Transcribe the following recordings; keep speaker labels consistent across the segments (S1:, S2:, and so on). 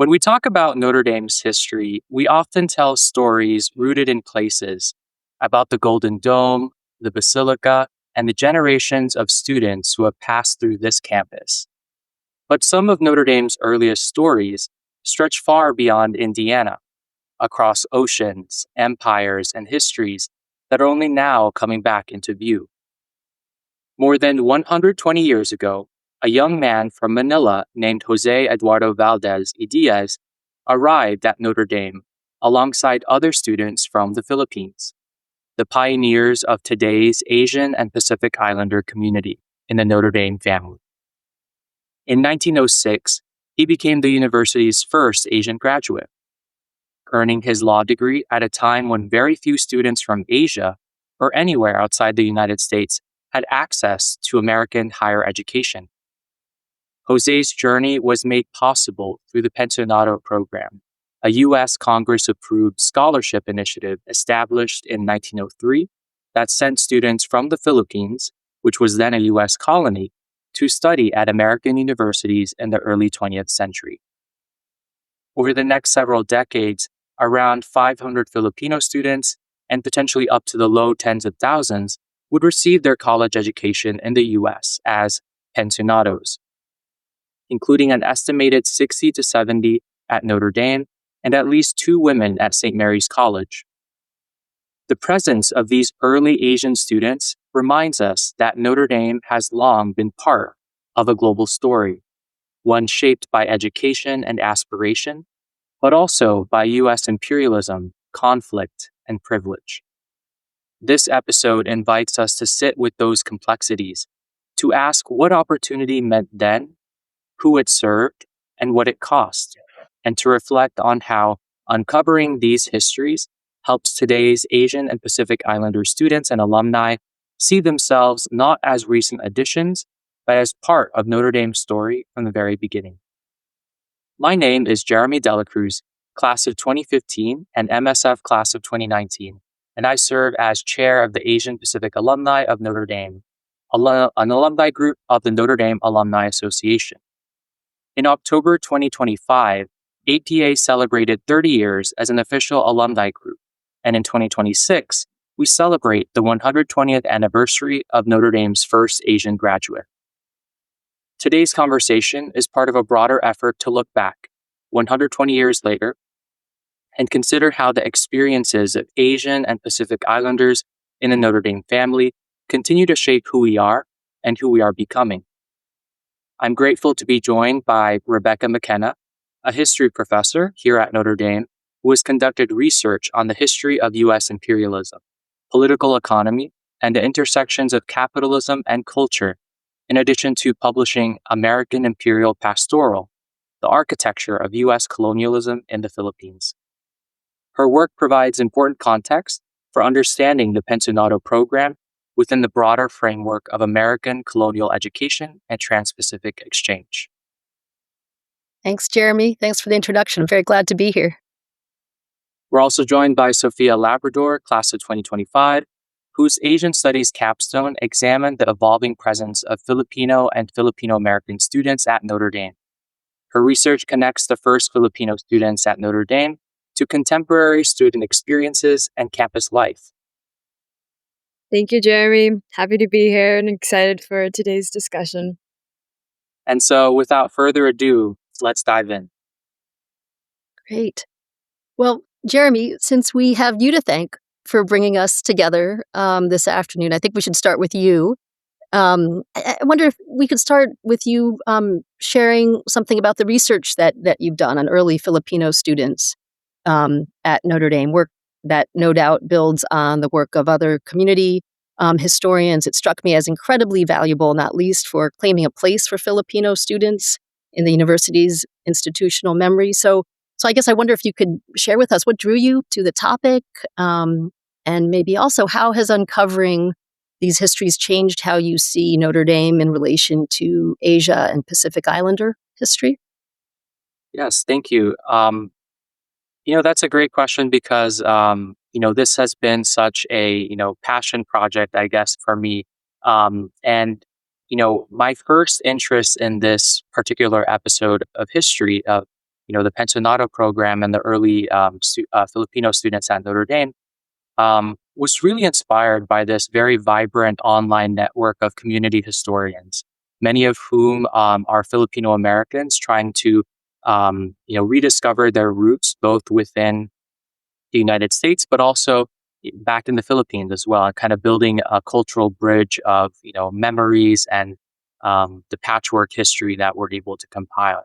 S1: When we talk about Notre Dame's history, we often tell stories rooted in places about the Golden Dome, the Basilica, and the generations of students who have passed through this campus. But some of Notre Dame's earliest stories stretch far beyond Indiana, across oceans, empires, and histories that are only now coming back into view. More than 120 years ago, a young man from Manila named Jose Eduardo Valdez y Diaz arrived at Notre Dame alongside other students from the Philippines, the pioneers of today's Asian and Pacific Islander community in the Notre Dame family. In 1906, he became the university's first Asian graduate, earning his law degree at a time when very few students from Asia or anywhere outside the United States had access to American higher education. Jose's journey was made possible through the Pensionado Program, a U.S. Congress-approved scholarship initiative established in 1903 that sent students from the Philippines, which was then a U.S. colony, to study at American universities in the early 20th century. Over the next several decades, around 500 Filipino students, and potentially up to the low tens of thousands, would receive their college education in the U.S. as Pensionados, including an estimated 60 to 70 at Notre Dame and at least 2 women at St. Mary's College. The presence of these early Asian students reminds us that Notre Dame has long been part of a global story, one shaped by education and aspiration, but also by U.S. imperialism, conflict, and privilege. This episode invites us to sit with those complexities, to ask what opportunity meant then, who it served, and what it cost, and to reflect on how uncovering these histories helps today's Asian and Pacific Islander students and alumni see themselves not as recent additions, but as part of Notre Dame's story from the very beginning. My name is Jeremy Dela Cruz, class of 2015 and MSF class of 2019, and I serve as chair of the Asian Pacific Alumni of Notre Dame, an alumni group of the Notre Dame Alumni Association. In October 2025, APA celebrated 30 years as an official alumni group, and in 2026, we celebrate the 120th anniversary of Notre Dame's first Asian graduate. Today's conversation is part of a broader effort to look back, 120 years later, and consider how the experiences of Asian and Pacific Islanders in the Notre Dame family continue to shape who we are and who we are becoming. I'm grateful to be joined by Rebecca McKenna, a history professor here at Notre Dame, who has conducted research on the history of U.S. imperialism, political economy, and the intersections of capitalism and culture, in addition to publishing American Imperial Pastoral, the architecture of U.S. colonialism in the Philippines. Her work provides important context for understanding the Pensionado Program within the broader framework of American colonial education and trans-Pacific exchange.
S2: Thanks, Jeremy. Thanks for the introduction. I'm very glad to be here.
S1: We're also joined by Sophia Labrador, class of 2025, whose Asian Studies capstone examined the evolving presence of Filipino and Filipino-American students at Notre Dame. Her research connects the first Filipino students at Notre Dame to contemporary student experiences and campus life.
S3: Thank you, Jeremy. Happy to be here and excited for today's discussion.
S1: And so, without further ado, let's dive in.
S2: Great. Well, Jeremy, since we have you to thank for bringing us together this afternoon, I think we should start with you. I wonder if we could start with you sharing something about the research that you've done on early Filipino students at Notre Dame, work that no doubt builds on the work of other community historians. It struck me as incredibly valuable, not least for claiming a place for Filipino students in the university's institutional memory. So I guess I wonder if you could share with us what drew you to the topic, and maybe also how has uncovering these histories changed how you see Notre Dame in relation to Asia and Pacific Islander history?
S1: Yes, thank you. That's a great question because, this has been such a, passion project, I guess, for me. And my first interest in this particular episode of history of, the Pensionado Program and the early Filipino students at Notre Dame, was really inspired by this very vibrant online network of community historians, many of whom are Filipino Americans trying to rediscover their roots both within the United States, but also back in the Philippines as well, and kind of building a cultural bridge of memories and the patchwork history that we're able to compile.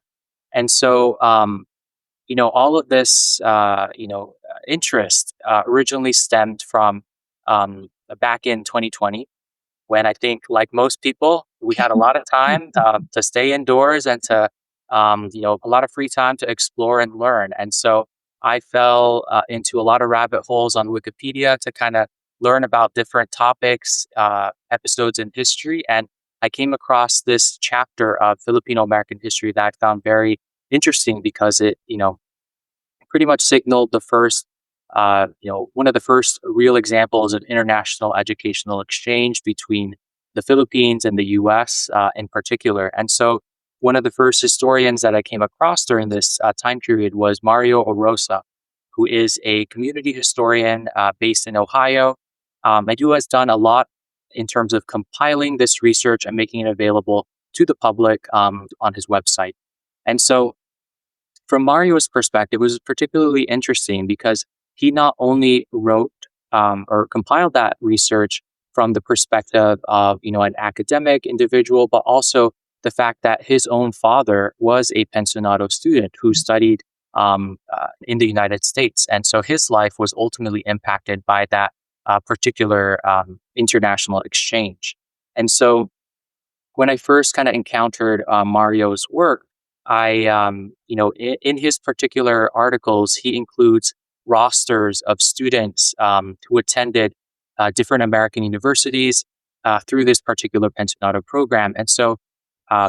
S1: And so, all of this, interest originally stemmed from back in 2020, when I think, like most people, we had a lot of time to stay indoors and to, a lot of free time to explore and learn. And so I fell into a lot of rabbit holes on Wikipedia to kind of learn about different topics, episodes in history. And I came across this chapter of Filipino American history that I found very interesting because it, pretty much signaled the first, one of the first real examples of international educational exchange between the Philippines and the U.S. In particular. And so one of the first historians that I came across during this time period was Mario Orosa, who is a community historian based in Ohio, and who has done a lot in terms of compiling this research and making it available to the public on his website. And so from Mario's perspective, it was particularly interesting because he not only wrote or compiled that research from the perspective of an academic individual, but also the fact that his own father was a Pensionado student who studied in the United States, and so his life was ultimately impacted by that particular international exchange. And so when I first kind of encountered Mario's work, in his particular articles, he includes rosters of students who attended different American universities through this particular Pensionado program. And so,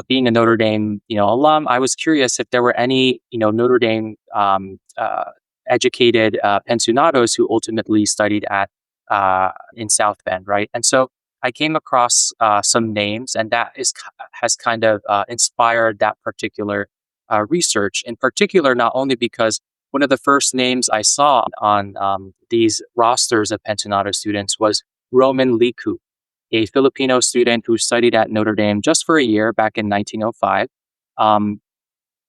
S1: being a Notre Dame, alum, I was curious if there were any, Notre Dame educated pensionados who ultimately studied at in South Bend, right? And so I came across some names, and that has kind of inspired that particular research. In particular, not only because one of the first names I saw on these rosters of Pensionado students was Roman Liku, a Filipino student who studied at Notre Dame just for a year back in 1905.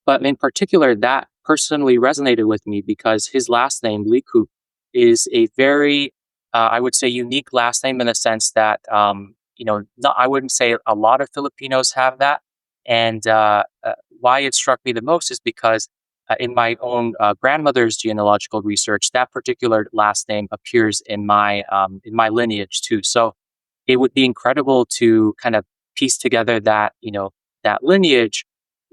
S1: But in particular, that personally resonated with me because his last name, Liku, is a very, I would say, unique last name in the sense that, I wouldn't say a lot of Filipinos have that. And why it struck me the most is because in my own grandmother's genealogical research, that particular last name appears in my lineage too. So it would be incredible to kind of piece together that that lineage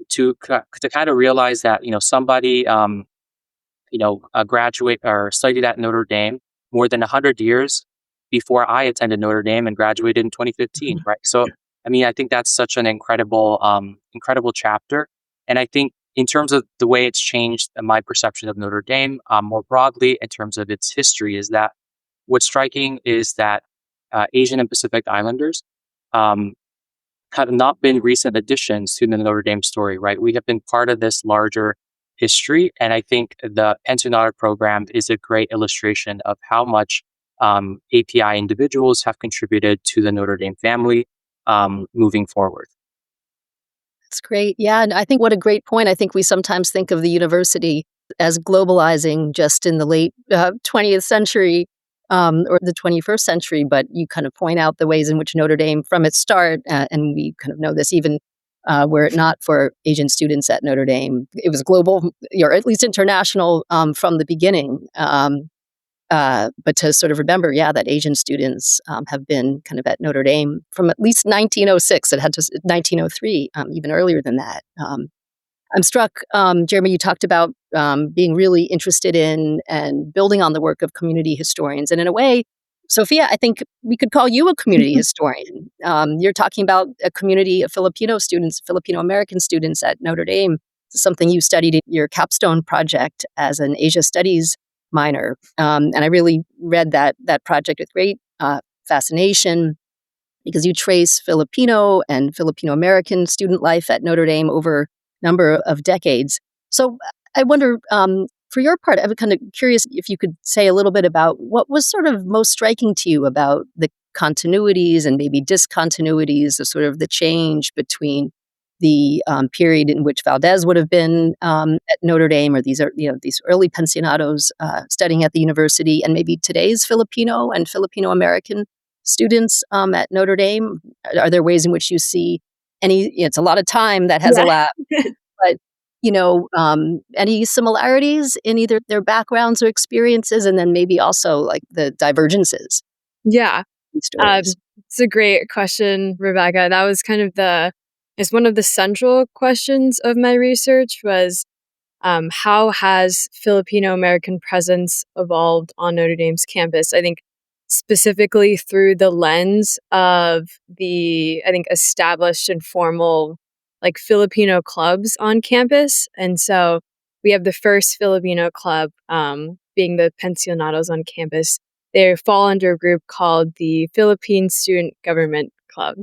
S1: to kind of realize that somebody graduate or studied at Notre Dame more than 100 years before I attended Notre Dame and graduated in 2015, right? So I think that's such an incredible chapter. And I think in terms of the way it's changed my perception of Notre Dame more broadly in terms of its history is that what's striking is that Asian and Pacific Islanders have not been recent additions to the Notre Dame story, right? We have been part of this larger history. And I think the Pensionado program is a great illustration of how much API individuals have contributed to the Notre Dame family moving forward.
S2: That's great. Yeah, and I think what a great point. I think we sometimes think of the university as globalizing just in the late 20th century or the 21st century, but you kind of point out the ways in which Notre Dame from its start, and we kind of know this even were it not for Asian students at Notre Dame, it was global, or at least international from the beginning. But to sort of remember, that Asian students have been kind of at Notre Dame from at least 1906. It had to 1903, even earlier than that. I'm struck, Jeremy, you talked about being really interested in and building on the work of community historians. And in a way, Sophia, I think we could call you a community historian. You're talking about a community of Filipino students, Filipino American students at Notre Dame. This is something you studied in your capstone project as an Asia Studies minor. And I really read that project with great fascination because you trace Filipino and Filipino American student life at Notre Dame over a number of decades. So I wonder, for your part, I'm kind of curious if you could say a little bit about what was sort of most striking to you about the continuities and maybe discontinuities of sort of the change between the period in which Valdez would have been at Notre Dame, or these are these early pensionados studying at the university, and maybe today's Filipino and Filipino American students at Notre Dame. Are there ways in which you see any? It's a lot of time that has elapsed, but any similarities in either their backgrounds or experiences, and then maybe also like the divergences
S3: Yeah.
S2: in stories.
S3: It's a great question, Rebecca. That was kind of it's one of the central questions of my research was how has Filipino American presence evolved on Notre Dame's campus? I think specifically through the lens of I think, established and formal like Filipino clubs on campus. And so we have the first Filipino club being the Pensionados on campus. They fall under a group called the Philippine Student Government Club.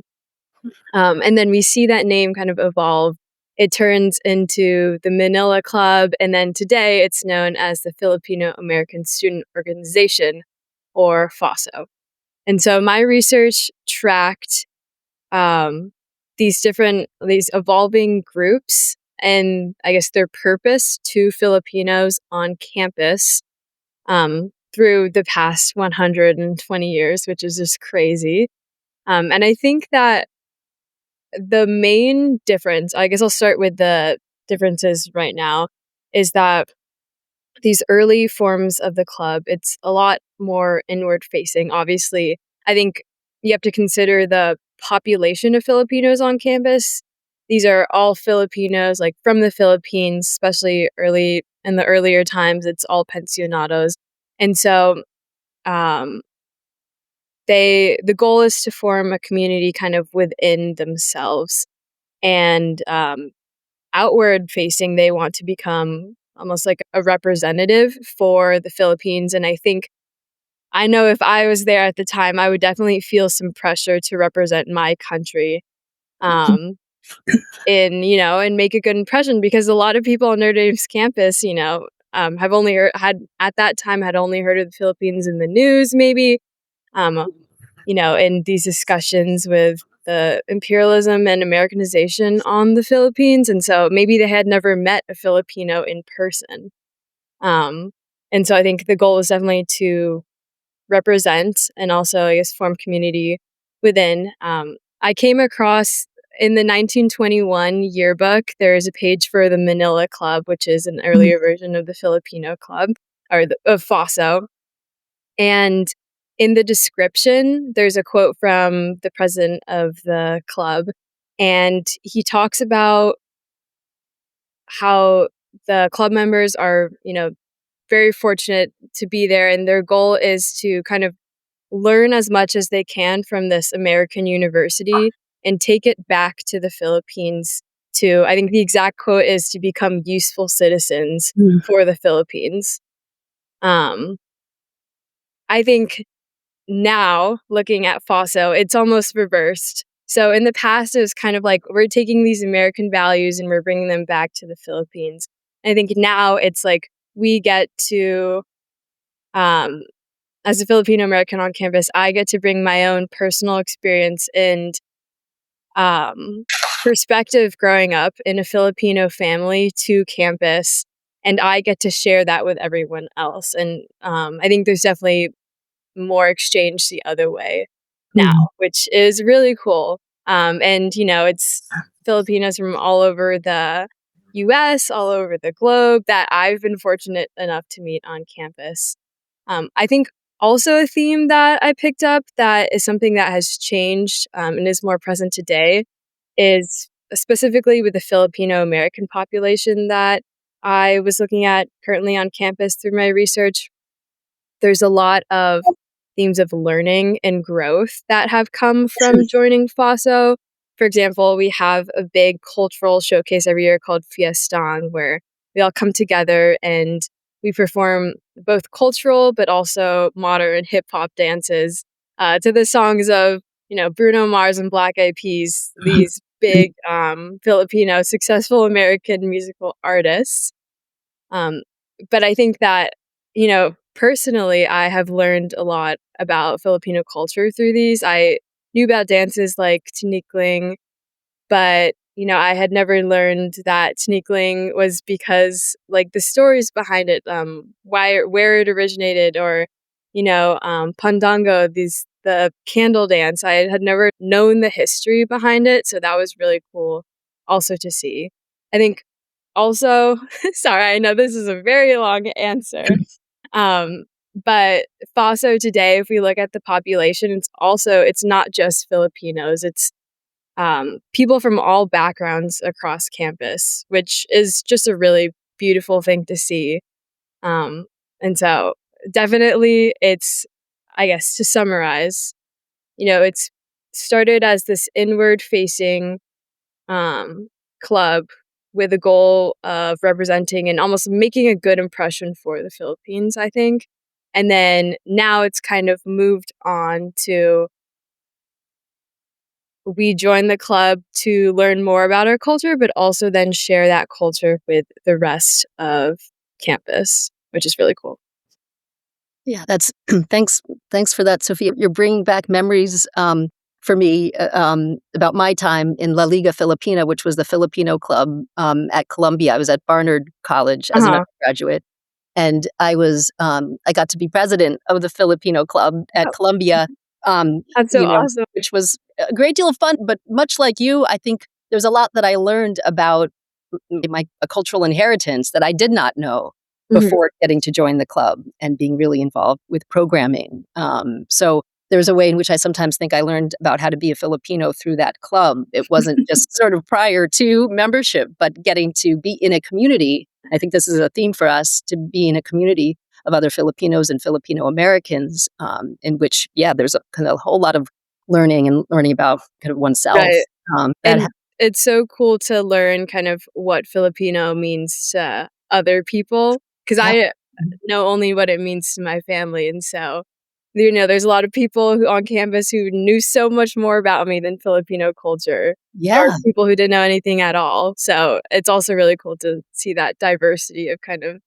S3: And then we see that name kind of evolve. It turns into the Manila Club, and then today it's known as the Filipino American Student Organization, or FOSO. And so my research tracked these evolving groups and I guess their purpose to Filipinos on campus through the past 120 years, which is just crazy. And I think that the main difference, I guess I'll start with the differences right now, is that these early forms of the club, it's a lot more inward facing. Obviously, I think you have to consider the population of Filipinos on campus. These are all Filipinos, like from the Philippines, especially in the earlier times, it's all pensionados. And so the goal is to form a community kind of within themselves. And outward facing, they want to become almost like a representative for the Philippines. And I know if I was there at the time, I would definitely feel some pressure to represent my country and make a good impression, because a lot of people on Notre Dame's campus, have only had at that time had only heard of the Philippines in the news, maybe, in these discussions with the imperialism and Americanization on the Philippines. And so maybe they had never met a Filipino in person. And so I think the goal was definitely to represent and also, I guess, form community within. I came across in the 1921 yearbook, there is a page for the Manila Club, which is an earlier version of the Filipino Club of FOSO. And in the description, there's a quote from the president of the club, and he talks about how the club members are, very fortunate to be there, and their goal is to kind of learn as much as they can from this American university and take it back to the Philippines I think the exact quote is, to become useful citizens for the Philippines. I think now, looking at FOSO, it's almost reversed. So in the past, it was kind of like, we're taking these American values and we're bringing them back to the Philippines. And I think now it's like, we get to, as a Filipino American on campus, I get to bring my own personal experience and perspective growing up in a Filipino family to campus. And I get to share that with everyone else. And I think there's definitely more exchange the other way now, which is really cool. And it's Filipinos from all over the US, all over the globe, that I've been fortunate enough to meet on campus. I think also a theme that I picked up that is something that has changed and is more present today is specifically with the Filipino American population that I was looking at currently on campus through my research. There's a lot of themes of learning and growth that have come from joining FOSO. For example, we have a big cultural showcase every year called Fiestan, where we all come together and we perform both cultural but also modern hip hop dances to the songs of Bruno Mars and Black Eyed Peas, these big Filipino successful American musical artists. But I think that, personally, I have learned a lot about Filipino culture through these. I knew about dances like tinikling, but I had never learned that tinikling was because like the stories behind it, where it originated, or pandango, the candle dance. I had never known the history behind it, so that was really cool also to see. I think also, sorry, I know this is a very long answer. But FASO today, if we look at the population, it's not just Filipinos, it's people from all backgrounds across campus, which is just a really beautiful thing to see. And so definitely I guess to summarize, it's started as this inward facing club with a goal of representing and almost making a good impression for the Philippines, I think. And then now it's kind of moved on to we join the club to learn more about our culture, but also then share that culture with the rest of campus, which is really cool.
S2: Yeah, that's thanks for that, Sophia. You're bringing back memories for me about my time in La Liga Filipina, which was the Filipino club at Columbia. I was at Barnard College as an undergraduate, and I got to be president of the Filipino club at Columbia.
S3: That's so awesome.
S2: Which was a great deal of fun. But much like you, I think there's a lot that I learned about my cultural inheritance that I did not know before getting to join the club and being really involved with programming. So there's a way in which I sometimes think I learned about how to be a Filipino through that club. It wasn't just sort of prior to membership, but getting to be in a community. I think this is a theme for us, to be in a community of other Filipinos and Filipino Americans, in which, there's a whole lot of learning about kind of oneself.
S3: Right. And it's so cool to learn kind of what Filipino means to other people, because I know only what it means to my family. And so, there's a lot of people on campus who knew so much more about me than Filipino culture.
S2: Yeah.
S3: Or people who didn't know anything at all. So it's also really cool to see that diversity of kind of,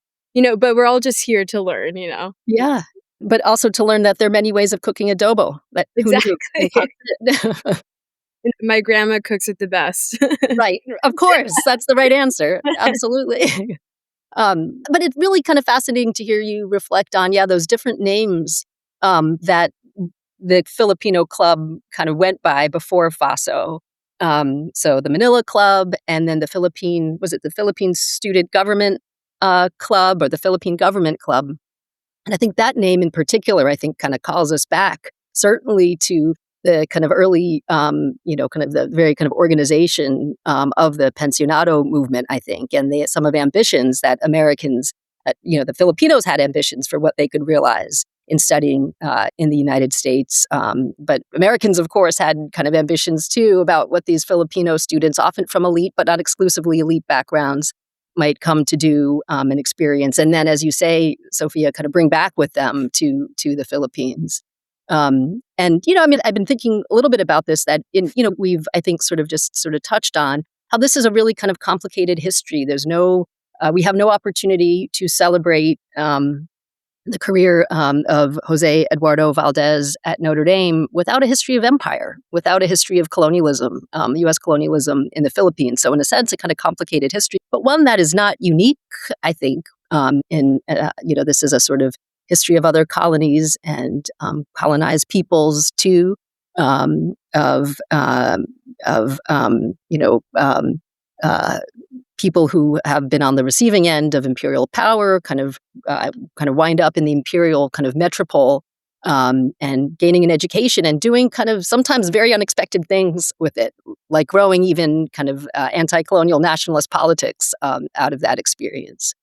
S3: but we're all just here to learn,
S2: Yeah. But also to learn that there are many ways of cooking adobo.
S3: Exactly. My grandma cooks it the best.
S2: Right. Of course. That's the right answer. Absolutely. But it's really kind of fascinating to hear you reflect on, those different names that the Filipino club kind of went by before FASO. So the Manila Club, and then the Philippine Student Government Club, or the Philippine Government Club. And I think that name in particular, I think kind of calls us back, certainly to the kind of early, kind of the very kind of organization of the Pensionado movement, I think, and some of ambitions that Americans, the Filipinos had ambitions for what they could realize in studying in the United States. But Americans, of course, had kind of ambitions too about what these Filipino students, often from elite but not exclusively elite backgrounds, might come to do and experience. And then, as you say, Sophia, kind of bring back with them to the Philippines. And, I've been thinking a little bit about this, that we've, I think, sort of touched on how this is a really kind of complicated history. We have no opportunity to celebrate the career of Jose Eduardo Valdez at Notre Dame without a history of empire, without a history of colonialism, U.S. colonialism in the Philippines. So in a sense, a kind of complicated history, but one that is not unique, I think, this is a sort of history of other colonies and colonized peoples too, people who have been on the receiving end of imperial power, kind of wind up in the imperial kind of metropole, and gaining an education and doing kind of sometimes very unexpected things with it, like growing even kind of anti-colonial nationalist politics out of that experience.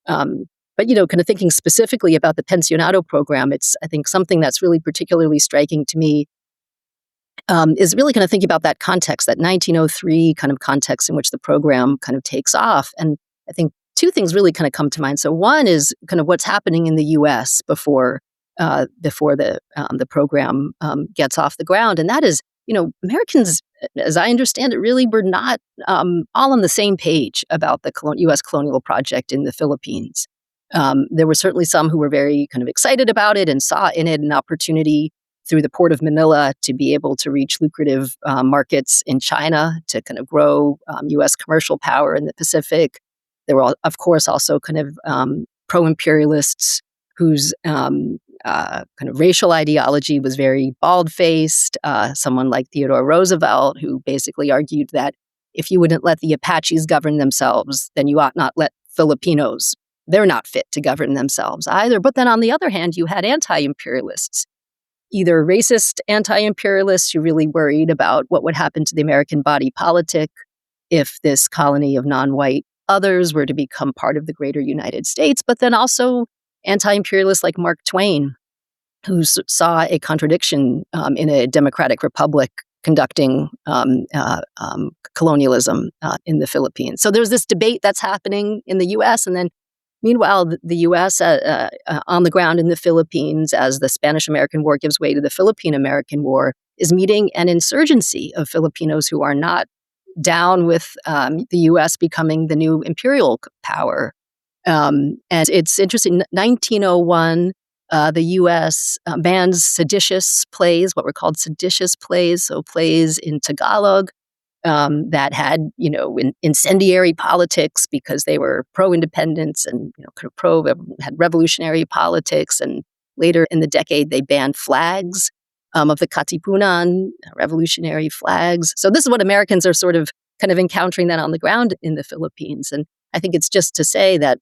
S2: But, kind of thinking specifically about the Pensionado program, it's, I think, something that's really particularly striking to me is really kind of thinking about that context, that 1903 kind of context in which the program kind of takes off. And I think two things really kind of come to mind. So one is kind of what's happening in the U.S. before the program gets off the ground, and that is Americans, as I understand it, really were not all on the same page about the U.S. colonial project in the Philippines. There were certainly some who were very kind of excited about it and saw in it an opportunity through the port of Manila to be able to reach lucrative markets in China, to kind of grow U.S. commercial power in the Pacific. There were, of course, also kind of pro-imperialists whose kind of racial ideology was very bald-faced. Someone like Theodore Roosevelt, who basically argued that if you wouldn't let the Apaches govern themselves, then you ought not let Filipinos. They're not fit to govern themselves either. But then on the other hand, you had anti-imperialists, either racist anti-imperialists who really worried about what would happen to the American body politic if this colony of non-white others were to become part of the greater United States, but then also anti-imperialists like Mark Twain, who saw a contradiction in a democratic republic conducting colonialism in the Philippines. So there's this debate that's happening in the U.S., and then meanwhile, the U.S. On the ground in the Philippines, as the Spanish-American War gives way to the Philippine-American War, is meeting an insurgency of Filipinos who are not down with the U.S. becoming the new imperial power. And it's interesting, 1901, the U.S. bans seditious plays, what were called seditious plays, so plays in Tagalog that had, incendiary politics because they were pro-independence and, kind of had revolutionary politics. And later in the decade, they banned flags of the Katipunan, revolutionary flags. So this is what Americans are sort of kind of encountering that on the ground in the Philippines. And I think it's just to say that,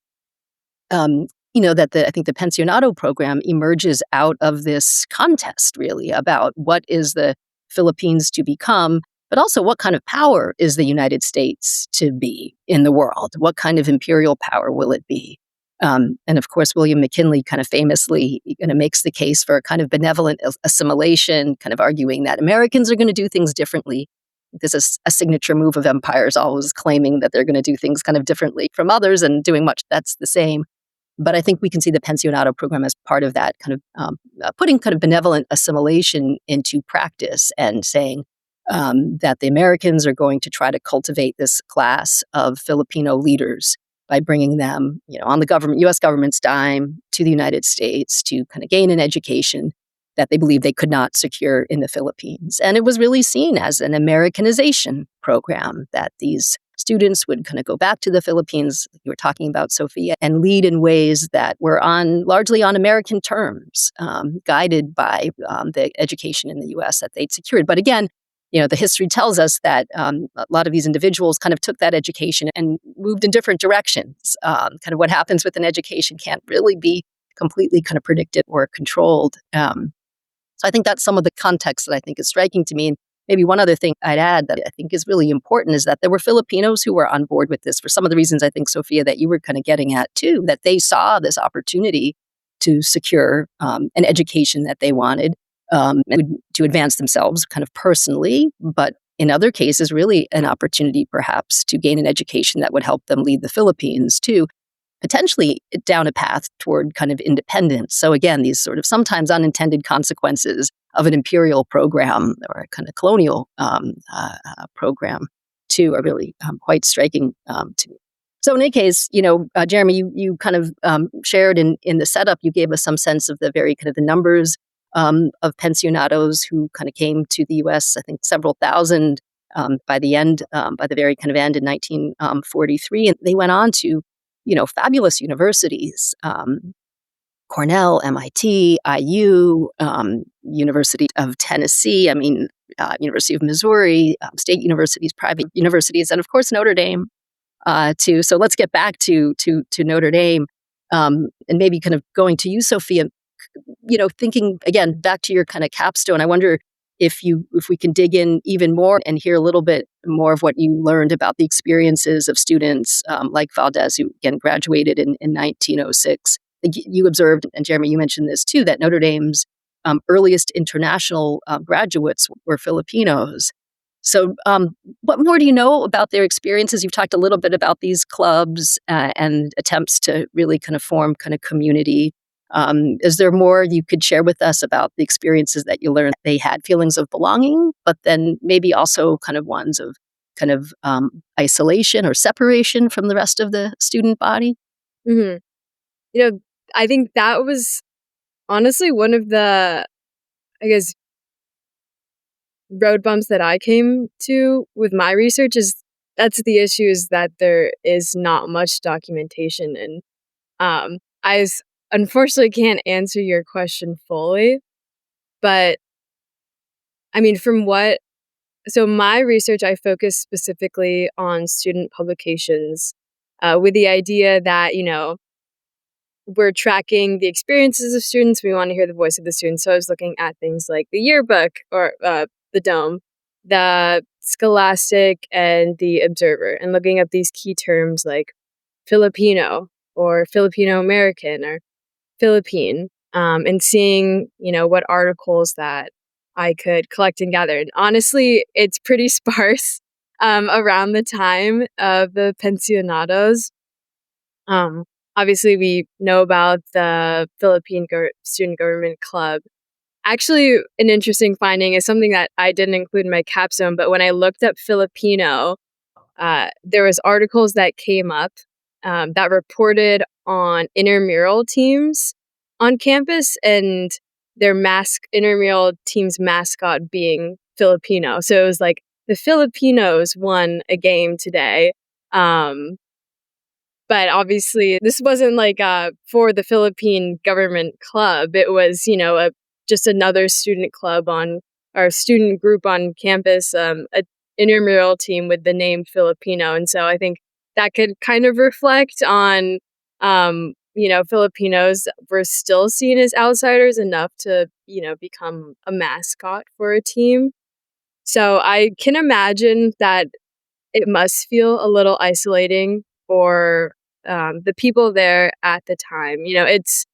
S2: I think the Pensionado program emerges out of this contest, really, about what is the Philippines to become, but also what kind of power is the United States to be in the world? What kind of imperial power will it be? And of course, William McKinley kind of famously makes the case for a kind of benevolent assimilation, kind of arguing that Americans are going to do things differently. This is a signature move of empires, always claiming that they're going to do things kind of differently from others and doing much that's the same. But I think we can see the Pensionado program as part of that kind of putting kind of benevolent assimilation into practice and saying that the Americans are going to try to cultivate this class of Filipino leaders by bringing them, on the U.S. government's dime to the United States to kind of gain an education that they believed they could not secure in the Philippines. And it was really seen as an Americanization program, that these students would kind of go back to the Philippines, like you were talking about, Sophia, and lead in ways that were largely on American terms, guided by the education in the U.S. that they'd secured. But again, the history tells us that a lot of these individuals kind of took that education and moved in different directions. Kind of what happens with an education can't really be completely kind of predicted or controlled. So I think that's some of the context that I think is striking to me. And maybe one other thing I'd add that I think is really important is that there were Filipinos who were on board with this for some of the reasons I think, Sophia, that you were kind of getting at too, that they saw this opportunity to secure an education that they wanted and to advance themselves kind of personally, but in other cases, really an opportunity perhaps to gain an education that would help them lead the Philippines too, potentially down a path toward kind of independence. So again, these sort of sometimes unintended consequences of an imperial program or a kind of colonial program too are really quite striking to me. So in any case, Jeremy, you kind of shared in the setup, you gave us some sense of the very kind of the numbers of pensionados who kind of came to the U.S., I think several thousand by the very kind of end in 1943. And they went on to, fabulous universities, Cornell, MIT, IU, University of Tennessee, University of Missouri, state universities, private universities, and of course Notre Dame too. So let's get back to Notre Dame and maybe kind of going to you, Sophia. Thinking again back to your kind of capstone, I wonder if we can dig in even more and hear a little bit more of what you learned about the experiences of students like Valdez, who again graduated in 1906. You observed, and Jeremy, you mentioned this too, that Notre Dame's earliest international graduates were Filipinos. So what more do you know about their experiences? You've talked a little bit about these clubs and attempts to really kind of form kind of community. Is there more you could share with us about the experiences that you learned? They had feelings of belonging, but then maybe also kind of ones of isolation or separation from the rest of the student body?
S3: hmm I think that was honestly one of the, I guess, road bumps that I came to with my research is that's the issue is that there is not much documentation. And unfortunately can't answer your question fully. But I mean, so my research, I focus specifically on student publications with the idea that, we're tracking the experiences of students. We want to hear the voice of the students. So I was looking at things like the yearbook or the dome, the scholastic, and the observer, and looking up these key terms like Filipino or Filipino American or Philippine, and seeing, what articles that I could collect and gather. And honestly, it's pretty sparse around the time of the Pensionados. Um, Obviously, we know about the Philippine Student Government Club. Actually, an interesting finding is something that I didn't include in my capstone, but when I looked up Filipino, there was articles that came up that reported on intramural teams on campus and their intramural team's mascot being Filipino. So it was like the Filipinos won a game today. But obviously, this wasn't like for the Philippine government club. It was, just another student club or student group on campus, a intramural team with the name Filipino. And so I think that could kind of reflect on, Filipinos were still seen as outsiders enough to, become a mascot for a team. So I can imagine that it must feel a little isolating for the people there at the time. It's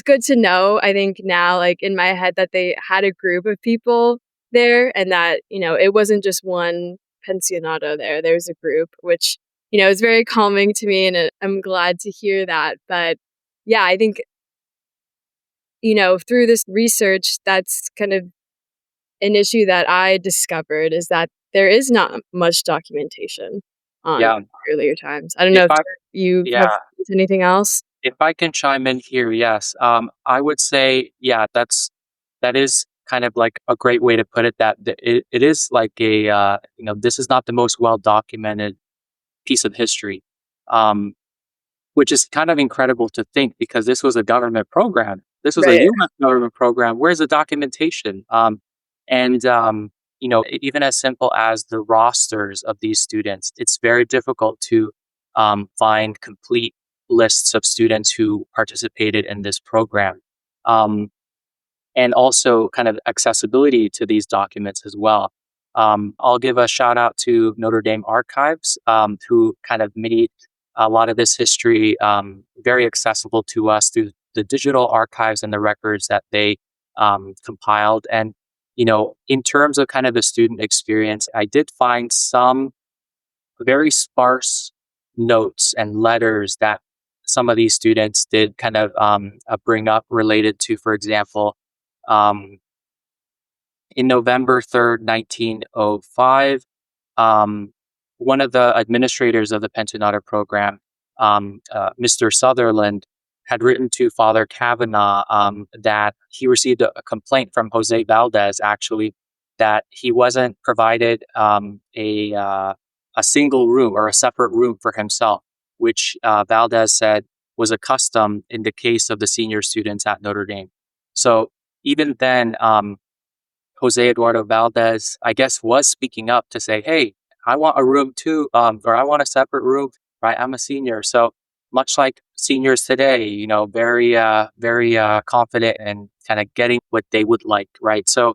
S3: good to know, I think now, like in my head, that they had a group of people there and that, it wasn't just one pensionado there. There's a group, which, is very calming to me. And I'm glad to hear that. But yeah, I think, through this research, that's kind of an issue that I discovered is that there is not much documentation on
S1: Yeah.
S3: earlier times. I don't know
S1: If
S3: if
S1: I
S3: you have
S1: yeah,
S3: anything else.
S1: if I can chime in here, yes. I would say, yeah, that is kind of like a great way to put it. It is like this is not the most well documented piece of history, um, which is kind of incredible to think because this was a government program. This was a
S3: Right.
S1: U.S. government program. Where's the documentation? And even as simple as the rosters of these students, it's very difficult to find complete lists of students who participated in this program. Um, and also kind of accessibility to these documents as well. I'll give a shout out to Notre Dame Archives, who kind of made a lot of this history very accessible to us through the digital archives and the records that they compiled. And, in terms of kind of the student experience, I did find some very sparse notes and letters that some of these students did kind of bring up related to, for example, um, in November 3rd, 1905, um, one of the administrators of the Pensionado Program, Mr. Sutherland, had written to Father Kavanaugh that he received a complaint from Jose Valdez, actually, that he wasn't provided a single room or a separate room for himself, which Valdez said was a custom in the case of the senior students at Notre Dame. So even then, Jose Eduardo Valdez, I guess, was speaking up to say, "Hey, I want a room too, or I want a separate room. Right? I'm a senior." So much like seniors today, very confident and kind of getting what they would like. Right? So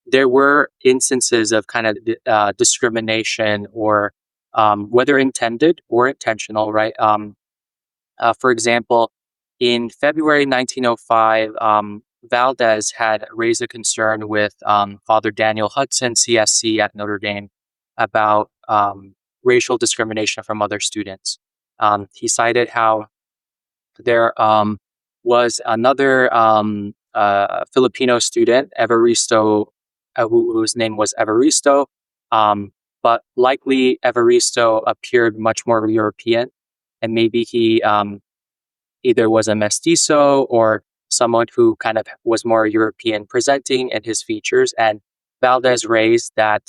S1: there were instances of kind of discrimination, or whether intended or intentional. Right? For example, in February 1905, Valdez had raised a concern with Father Daniel Hudson, CSC at Notre Dame, about racial discrimination from other students. He cited how there was another Filipino student, Evaristo, whose name was Evaristo, but likely Evaristo appeared much more European, and maybe he either was a mestizo or someone who kind of was more European presenting in his features. And Valdez raised that,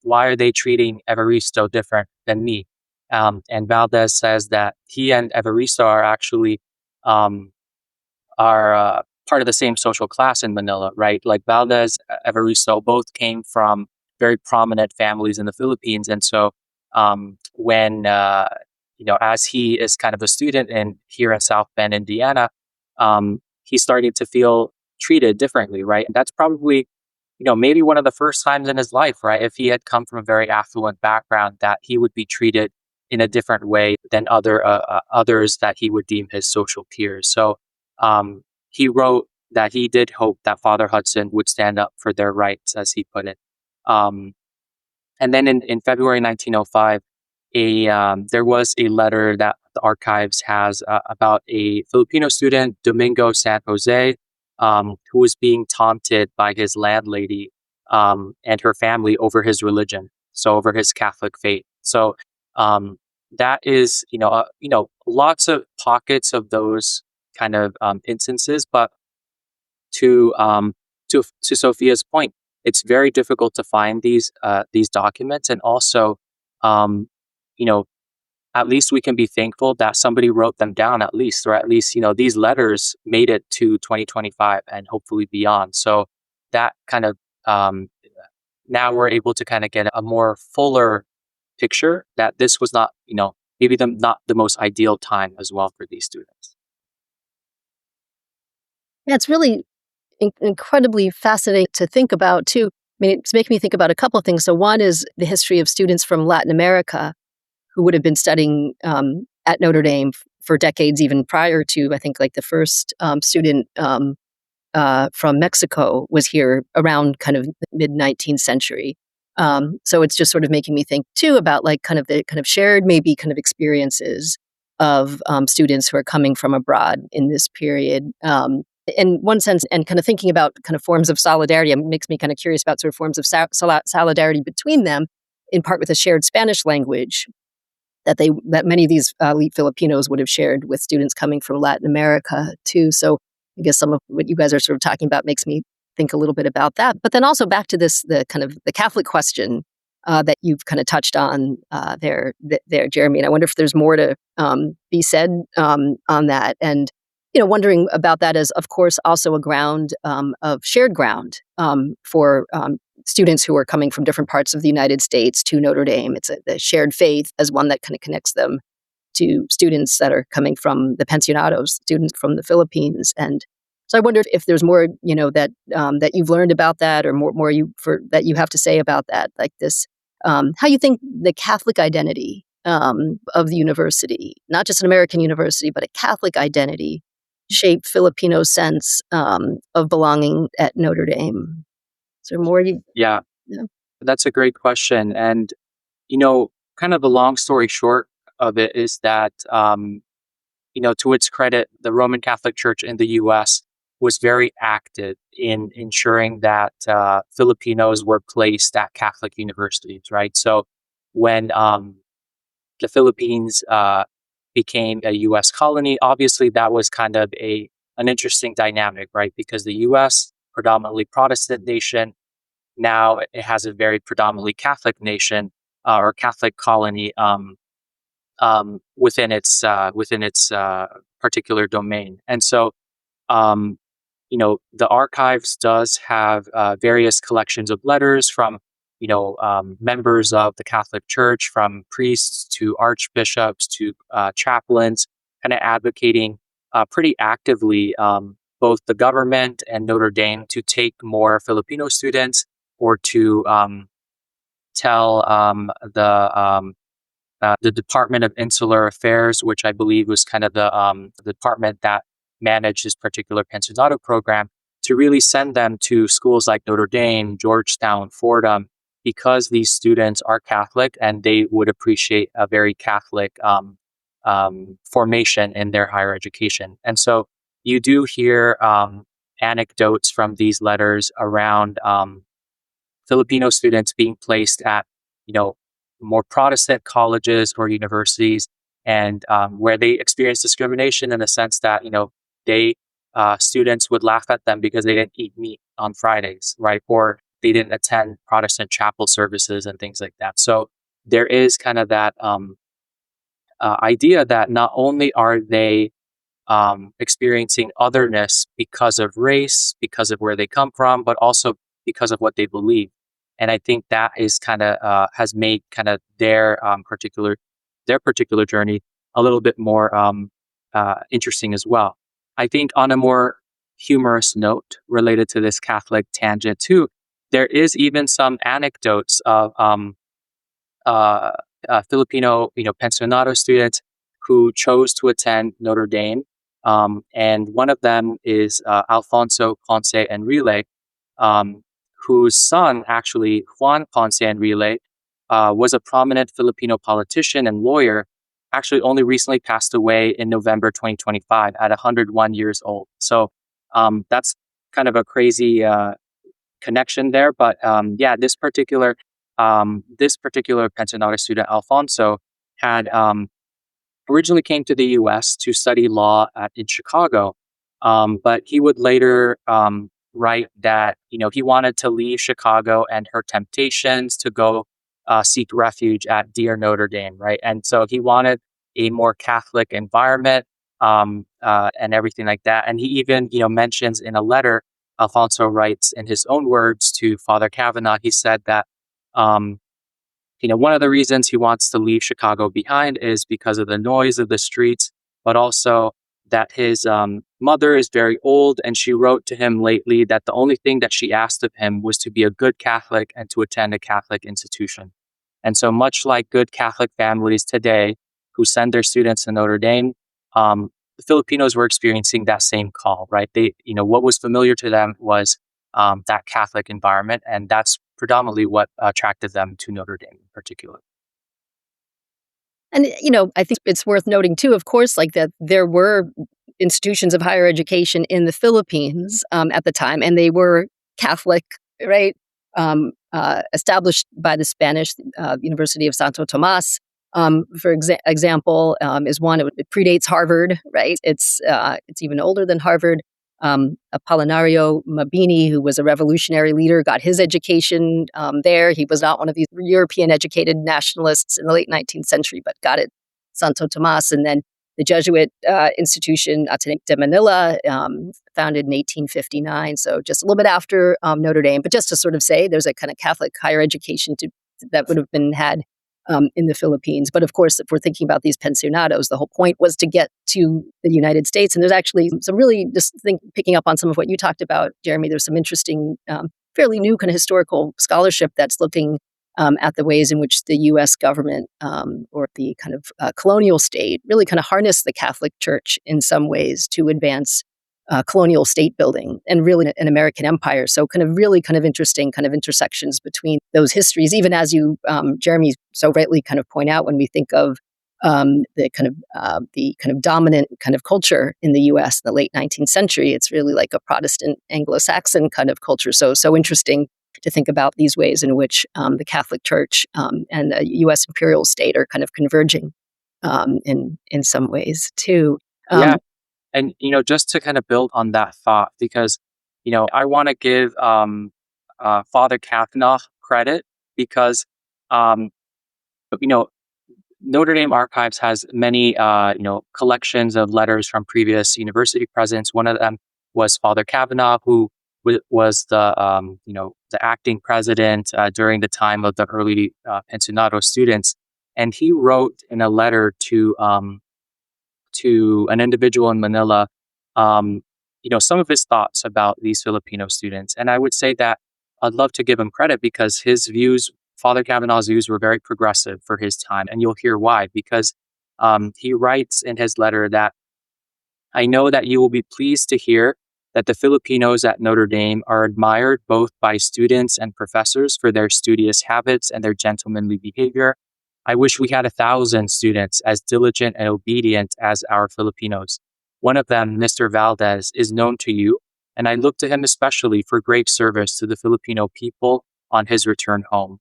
S1: why are they treating Evaristo different than me? And Valdez says that he and Evaristo are actually um, are part of the same social class in Manila, right? Like Valdez, Evaristo both came from very prominent families in the Philippines. And so when as he is kind of a student here in South Bend, Indiana, he's starting to feel treated differently, right? And that's probably, maybe one of the first times in his life, right? If he had come from a very affluent background, that he would be treated in a different way than others that he would deem his social peers. So he wrote that he did hope that Father Hudson would stand up for their rights, as he put it. And then in February 1905, there was a letter that the archives has about a Filipino student, Domingo San Jose, who was being taunted by his landlady and her family over his religion, so over his Catholic faith. So that is, lots of pockets of those kind of instances. But to Sophia's point, it's very difficult to find these documents, and also, at least we can be thankful that somebody wrote them down, at least, or at least these letters made it to 2025 and hopefully beyond. So that kind of now we're able to kind of get a more fuller picture that this was not maybe not the most ideal time as well for these students.
S2: Yeah, it's really incredibly fascinating to think about, too. I mean, it's making me think about a couple of things. So one is the history of students from Latin America who would have been studying at Notre Dame for decades, even prior to, I think, like the first student from Mexico was here around kind of mid-19th century. So it's just sort of making me think, too, about like kind of the kind of shared maybe kind of experiences of students who are coming from abroad in this period. In one sense, and kind of thinking about kind of forms of solidarity, it makes me kind of curious about sort of forms of solidarity between them, in part with a shared Spanish language that many of these elite Filipinos would have shared with students coming from Latin America too. So I guess some of what you guys are sort of talking about makes me think a little bit about that. But then also back to the Catholic question that you've kind of touched on there, Jeremy. And I wonder if there's more to be said on that. And wondering about that as, of course, also a ground of shared ground for students who are coming from different parts of the United States to Notre Dame. It's the shared faith as one that kind of connects them to students that are coming from the Pensionados, students from the Philippines. And so I wonder if there's more, that you've learned about that, or more that you have to say about that, like this, how you think the Catholic identity of the university, not just an American university, but a Catholic identity, shaped Filipino sense of belonging at Notre Dame. Is there more you?
S1: Yeah, that's a great question. And, kind of the long story short of it is that, to its credit, the Roman Catholic Church in the U.S. was very active in ensuring that Filipinos were placed at Catholic universities, right? So when the Philippines became a U.S. colony, obviously that was kind of an interesting dynamic, right? Because the U.S., predominantly Protestant nation, now it has a very predominantly Catholic nation or Catholic colony within its particular domain. And so, the archives does have various collections of letters from members of the Catholic Church, from priests to archbishops to chaplains, kind of advocating pretty actively both the government and Notre Dame to take more Filipino students, or to tell the Department of Insular Affairs, which I believe was kind of the department that managed this particular Pensionado program, to really send them to schools like Notre Dame, Georgetown, Fordham, because these students are Catholic and they would appreciate a very Catholic formation in their higher education. And so you do hear anecdotes from these letters around Filipino students being placed at, more Protestant colleges or universities, and where they experience discrimination in the sense that, they students would laugh at them because they didn't eat meat on Fridays, right? Or they didn't attend Protestant chapel services and things like that. So there is kind of that idea that not only are they experiencing otherness because of race, because of where they come from, but also because of what they believe. And I think that is kind of has made kind of their particular journey a little bit more interesting as well. I think on a more humorous note related to this Catholic tangent too, there is even some anecdotes of Filipino, Pensionado students who chose to attend Notre Dame. And one of them is Alfonso Ponce Enrile, whose son, actually, Juan Ponce Enrile, was a prominent Filipino politician and lawyer, actually only recently passed away in November 2025 at 101 years old. So that's kind of a crazy connection there. But yeah, this particular Pensionado student, Alfonso, had originally came to the U.S. to study law in Chicago, but he would later write that he wanted to leave Chicago and her temptations to go seek refuge at dear Notre Dame, right? And so he wanted a more Catholic environment and everything like that. And he even mentions in a letter, Alfonso writes in his own words to Father Kavanaugh, he said that one of the reasons he wants to leave Chicago behind is because of the noise of the streets, but also that his mother is very old, and she wrote to him lately that the only thing that she asked of him was to be a good Catholic and to attend a Catholic institution. And so much like good Catholic families today who send their students to Notre Dame, the Filipinos were experiencing that same call, right? They, what was familiar to them was that Catholic environment, and that's predominantly what attracted them to Notre Dame in particular.
S2: And, I think it's worth noting too, of course, like that there were institutions of higher education in the Philippines at the time, and they were Catholic, right? Established by the Spanish University of Santo Tomas, for example, is one. It predates Harvard, right? It's even older than Harvard. Apolinario Mabini, who was a revolutionary leader, got his education there. He was not one of these European-educated nationalists in the late 19th century, but got it Santo Tomas. And then the Jesuit institution, Ateneo de Manila, founded in 1859, so just a little bit after Notre Dame. But just to sort of say, there's a kind of Catholic higher education that would have been had in the Philippines. But of course, if we're thinking about these pensionados, the whole point was to get to the United States. And there's actually some really, picking up on some of what you talked about, Jeremy, there's some interesting, fairly new kind of historical scholarship that's looking at the ways in which the U.S. government or the kind of colonial state really kind of harnessed the Catholic Church in some ways to advance colonial state building and really an American empire. So kind of really kind of interesting kind of intersections between those histories, even as you, Jeremy, so rightly kind of point out when we think of the kind of dominant kind of culture in the U.S. in the late 19th century. It's really like a Protestant Anglo-Saxon kind of culture. So interesting to think about these ways in which the Catholic Church and the U.S. imperial state are kind of converging in some ways too.
S1: Yeah. And, just to kind of build on that thought, because, I want to give Father Kavanaugh credit because, Notre Dame Archives has many, collections of letters from previous university presidents. One of them was Father Kavanaugh, who was the, the acting president during the time of the early Pensionado students. And he wrote in a letter to an individual in Manila, some of his thoughts about these Filipino students. And I would say that I'd love to give him credit because his views, Father Kavanaugh's views, were very progressive for his time. And you'll hear why, because he writes in his letter that, I know that you will be pleased to hear that the Filipinos at Notre Dame are admired both by students and professors for their studious habits and their gentlemanly behavior. I wish we had 1,000 students as diligent and obedient as our Filipinos. One of them, Mr. Valdez, is known to you, and I look to him especially for great service to the Filipino people on his return home.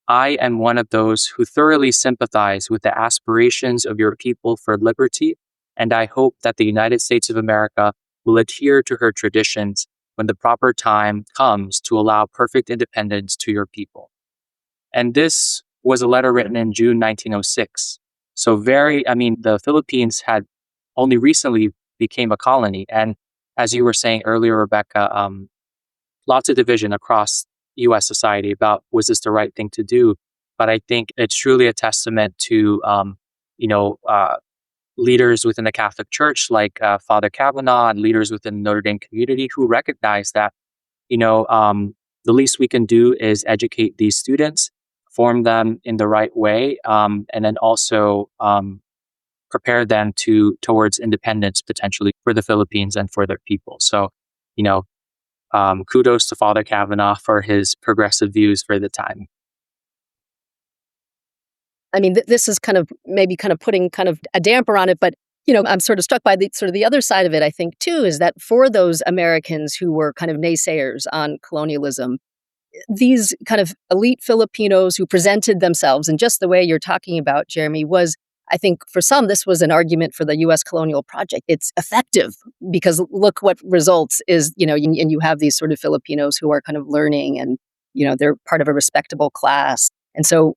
S1: I am one of those who thoroughly sympathize with the aspirations of your people for liberty, and I hope that the United States of America will adhere to her traditions when the proper time comes to allow perfect independence to your people. And this was a letter written in June 1906. So the Philippines had only recently became a colony. And as you were saying earlier, Rebecca, lots of division across U.S. society about was this the right thing to do. But I think it's truly a testament to, leaders within the Catholic Church like Father Kavanaugh and leaders within the Notre Dame community who recognize that, the least we can do is educate these students, form them in the right way, and then also prepare them towards independence potentially for the Philippines and for their people. So, kudos to Father Kavanaugh for his progressive views for the time.
S2: I mean, this is kind of putting kind of a damper on it, but I'm sort of struck by the other side of it. I think too is that for those Americans who were kind of naysayers on colonialism, these kind of elite Filipinos who presented themselves in just the way you're talking about, Jeremy, was, I think for some, this was an argument for the U.S. colonial project. It's effective because look what results is, and you have these sort of Filipinos who are kind of learning and, they're part of a respectable class. And so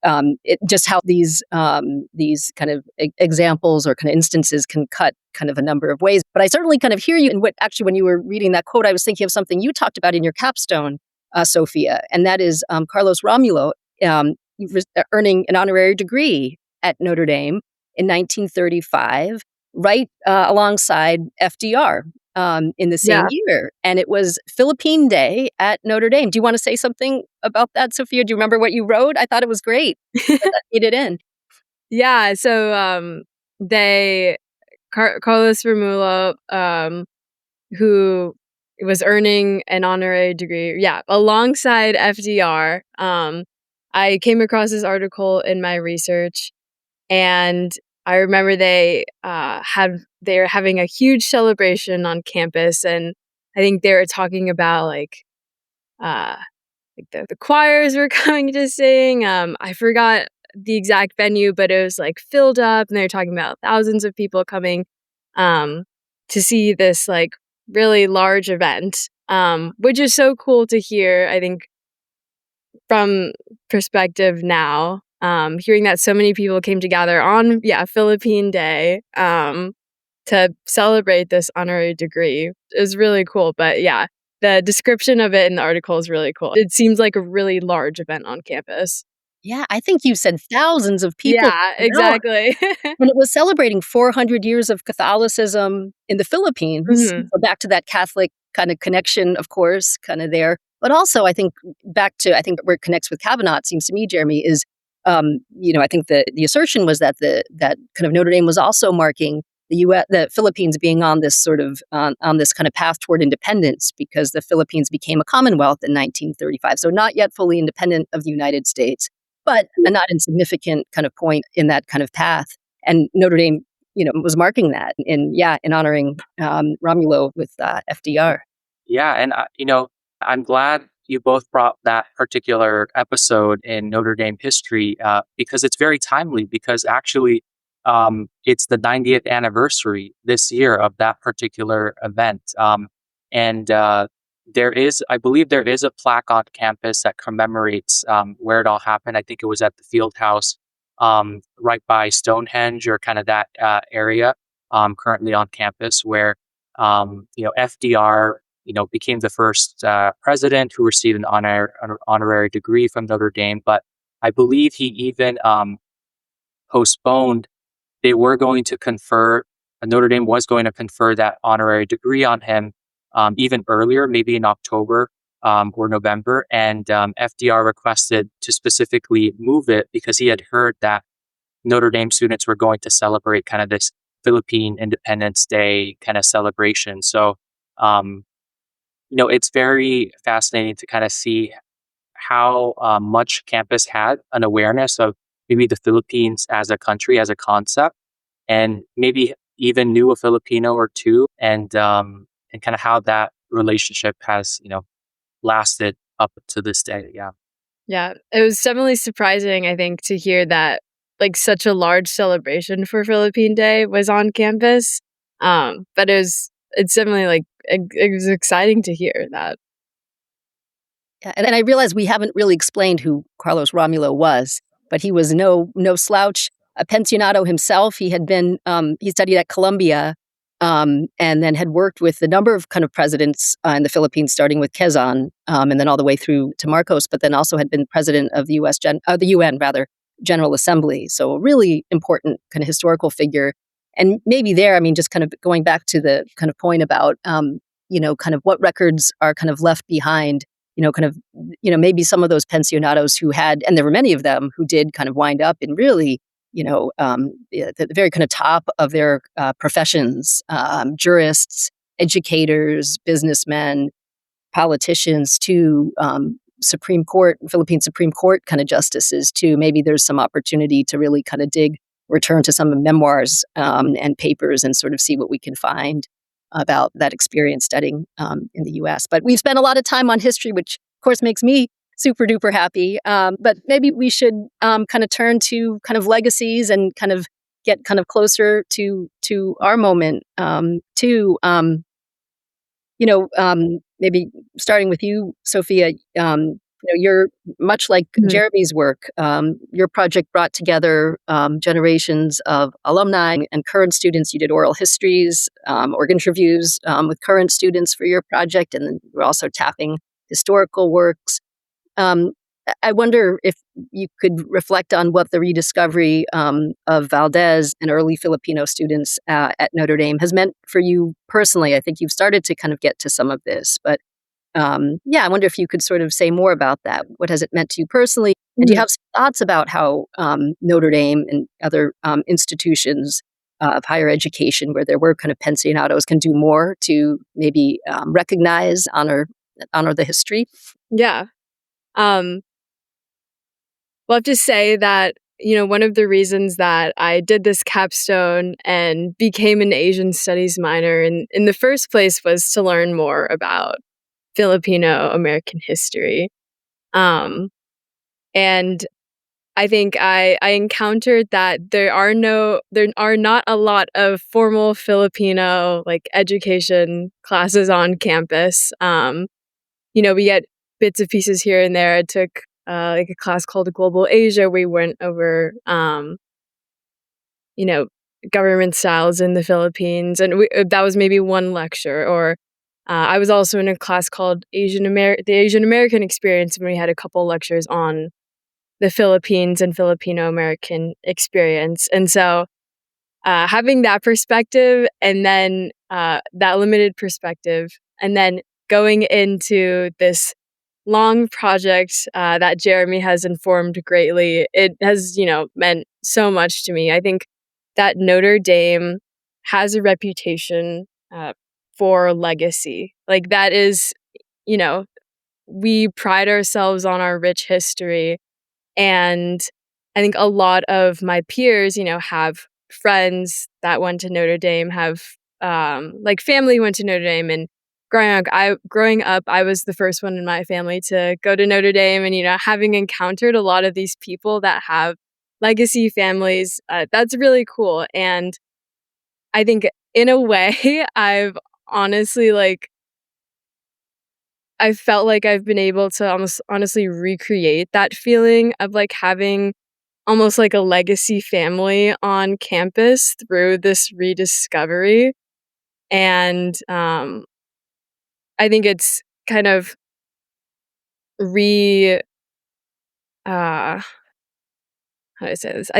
S2: just how these kind of examples or kind of instances can cut kind of a number of ways. But I certainly kind of hear you. And when you were reading that quote, I was thinking of something you talked about in your capstone, Sophia, and that is Carlos Romulo earning an honorary degree at Notre Dame in 1935, right alongside FDR in the same year. And it was Philippine Day at Notre Dame. Do you want to say something about that, Sophia? Do you remember what you wrote? I thought it was great. That made it in.
S3: Yeah. So Carlos Romulo, who was earning an honorary degree, alongside FDR. I came across this article in my research, and I remember they were having a huge celebration on campus, and I think they were talking about like the choirs were coming to sing. I forgot the exact venue, but it was like filled up, and they were talking about thousands of people coming to see this like really large event, which is so cool to hear. I think from perspective now, hearing that so many people came together on Philippine Day to celebrate this honorary degree is really cool. But the description of it in the article is really cool. It seems like a really large event on campus.
S2: Yeah, I think you said thousands of people.
S3: Yeah, exactly.
S2: And it was celebrating 400 years of Catholicism in the Philippines.
S3: Mm-hmm.
S2: So back to that Catholic kind of connection, of course, kind of there. But also, I think where it connects with Kavanaugh, it seems to me, Jeremy, is, I think the assertion was that that kind of Notre Dame was also marking the Philippines being on this sort of on this kind of path toward independence because the Philippines became a commonwealth in 1935. So not yet fully independent of the United States, but a not insignificant kind of point in that kind of path. And Notre Dame, was marking that in honoring Romulo with FDR.
S1: Yeah, and I'm glad you both brought that particular episode in Notre Dame history because it's very timely. Because actually, it's the 90th anniversary this year of that particular event, and I believe there is a plaque on campus that commemorates where it all happened. I think it was at the field house right by Stonehenge or kind of that area currently on campus where, FDR, became the first president who received an honorary degree from Notre Dame. But I believe he even postponed. They were going to confer, Notre Dame was going to confer that honorary degree on him even earlier, maybe in October or November. And FDR requested to specifically move it because he had heard that Notre Dame students were going to celebrate kind of this Philippine Independence Day kind of celebration. So, it's very fascinating to kind of see how much campus had an awareness of, maybe the Philippines as a country, as a concept, and maybe even knew a Filipino or two, and kind of how that relationship has, lasted up to this day. Yeah.
S3: Yeah, it was definitely surprising, I think, to hear that like such a large celebration for Philippine Day was on campus. But it's definitely like it was exciting to hear that.
S2: Yeah, and I realize we haven't really explained who Carlos Romulo was, but he was no slouch. A pensionado himself. He had been he studied at Columbia, and then had worked with a number of kind of presidents in the Philippines, starting with Quezon, and then all the way through to Marcos. But then also had been president of the the UN rather, General Assembly. So a really important kind of historical figure. And maybe there, I mean, just kind of going back to the kind of point about kind of what records are kind of left behind, kind of, maybe some of those pensionados who had, and there were many of them who did kind of wind up in really, the very kind of top of their professions, jurists, educators, businessmen, politicians, to Philippine Supreme Court kind of justices too. Maybe there's some opportunity to really kind of return to some memoirs and papers and sort of see what we can find about that experience studying in the US. But we've spent a lot of time on history, which of course makes me super duper happy. But maybe we should kind of turn to kind of legacies and kind of get kind of closer to our moment too. Maybe starting with you, Sophia. You're much like Jeremy's work. Your project brought together generations of alumni and current students. You did oral histories, org interviews with current students for your project, and then we're also tapping historical works. I wonder if you could reflect on what the rediscovery of Valdez and early Filipino students at Notre Dame has meant for you personally. I think you've started to kind of get to some of this, but I wonder if you could sort of say more about that. What has it meant to you personally? And do you have some thoughts about how Notre Dame and other institutions of higher education where there were kind of pensionados can do more to maybe recognize, honor the history?
S3: Yeah. Well, I have to say that, one of the reasons that I did this capstone and became an Asian studies minor in the first place was to learn more about Filipino American history. And I think I encountered that there are not a lot of formal Filipino like education classes on campus. We get bits and pieces here and there. I took like a class called Global Asia. We went over, government styles in the Philippines, and that was maybe one lecture. Or I was also in a class called the Asian American Experience, and we had a couple lectures on the Philippines and Filipino American experience. And so having that perspective, and then that limited perspective, and then going into this long project that Jeremy has informed greatly, it has, meant so much to me. I think that Notre Dame has a reputation for legacy. Like that is, we pride ourselves on our rich history. And I think a lot of my peers, have friends that went to Notre Dame, have like family went to Notre Dame. And growing up, I was the first one in my family to go to Notre Dame. And, having encountered a lot of these people that have legacy families, that's really cool. And I think in a way, I've honestly I felt like I've been able to almost honestly recreate that feeling of like having almost like a legacy family on campus through this rediscovery. And I think it's kind of how do I say this?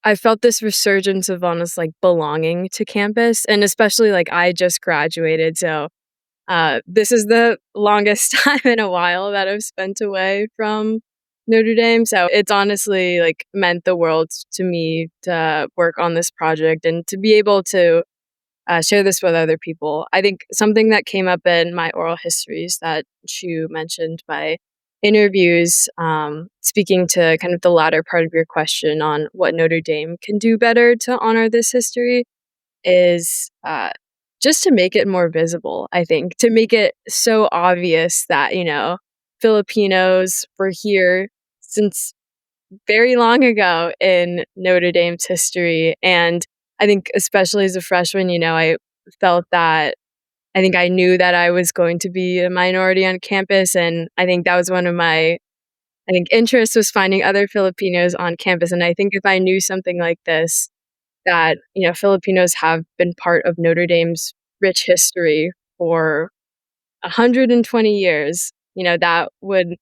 S3: I felt this resurgence of almost like belonging to campus, and especially like I just graduated, so this is the longest time in a while that I've spent away from Notre Dame. So it's honestly like meant the world to me to work on this project and to be able to share this with other people. I think something that came up in my oral histories that Chu mentioned by interviews, speaking to kind of the latter part of your question on what Notre Dame can do better to honor this history, is just to make it more visible, I think, to make it so obvious that, Filipinos were here since very long ago in Notre Dame's history. And I think, especially as a freshman, I felt that I think I knew that I was going to be a minority on campus. And I think that was one of my, interests was finding other Filipinos on campus. And I think if I knew something like this, that, Filipinos have been part of Notre Dame's rich history for 120 years, that would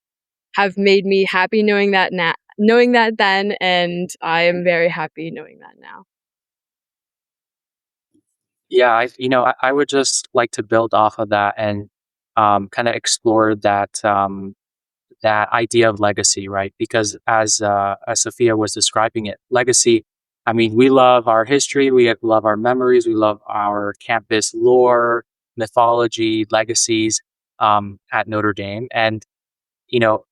S3: have made me happy knowing that knowing that then, and I am very happy knowing that now.
S1: Yeah, I would just like to build off of that and kind of explore that idea of legacy, right? Because as Sophia was describing it, legacy. I mean, we love our history, we love our memories, we love our campus lore, mythology, legacies at Notre Dame, and you know,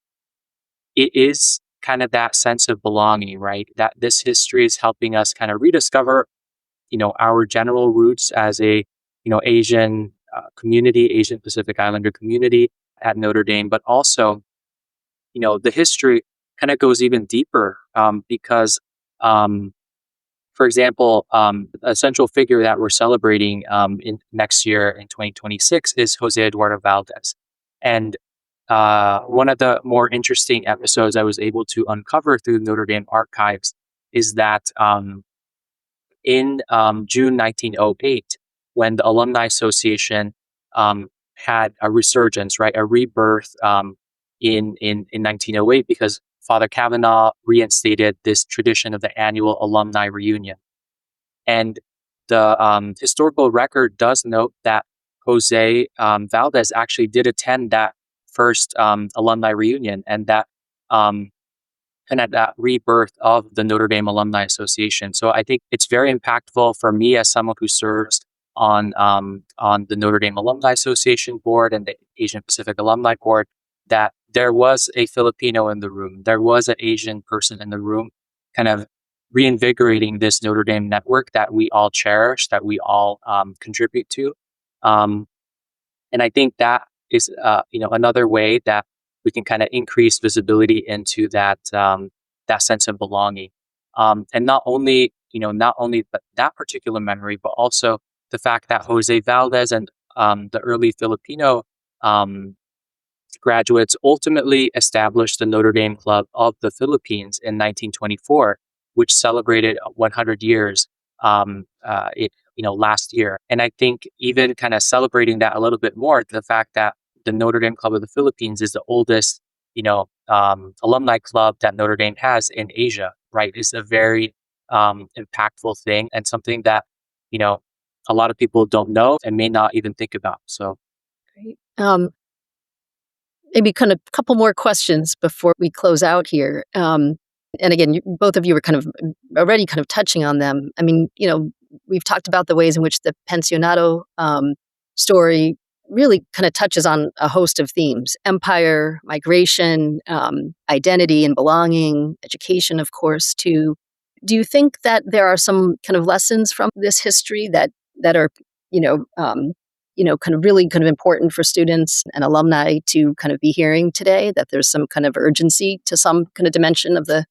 S1: it is kind of that sense of belonging, right? That this history is helping us kind of rediscover, our general roots as a, Asian community, Asian Pacific Islander community at Notre Dame, but also the history kind of goes even deeper because, for example, a central figure that we're celebrating in next year in 2026 is Jose Eduardo Valdez. And one of the more interesting episodes I was able to uncover through the Notre Dame archives is that in June 1908, when the Alumni Association had a resurgence, right, a rebirth in 1908, because Father Kavanaugh reinstated this tradition of the annual alumni reunion. And the historical record does note that Jose Valdez actually did attend that first alumni reunion, and at that rebirth of the Notre Dame Alumni Association. So I think it's very impactful for me as someone who serves on the Notre Dame Alumni Association board and the Asian Pacific Alumni Board, that there was a Filipino in the room, there was an Asian person in the room, kind of reinvigorating this Notre Dame network that we all cherish, that we all contribute to. And I think that is, another way that we can kind of increase visibility into that sense of belonging, and not only that particular memory, but also the fact that Jose Valdez and the early Filipino graduates ultimately established the Notre Dame Club of the Philippines in 1924, which celebrated 100 years last year. And I think even kind of celebrating that a little bit more, the fact that the Notre Dame Club of the Philippines is the oldest, alumni club that Notre Dame has in Asia, right, is a very impactful thing, and something that, a lot of people don't know and may not even think about. So,
S2: great. Maybe kind of a couple more questions before we close out here. And again, both of you were kind of already kind of touching on them. I mean, we've talked about the ways in which the Pensionado story really kind of touches on a host of themes: empire, migration, identity and belonging, education, of course, too. Do you think that there are some kind of lessons from this history that are, kind of really kind of important for students and alumni to kind of be hearing today, that there's some kind of urgency to some kind of dimension of the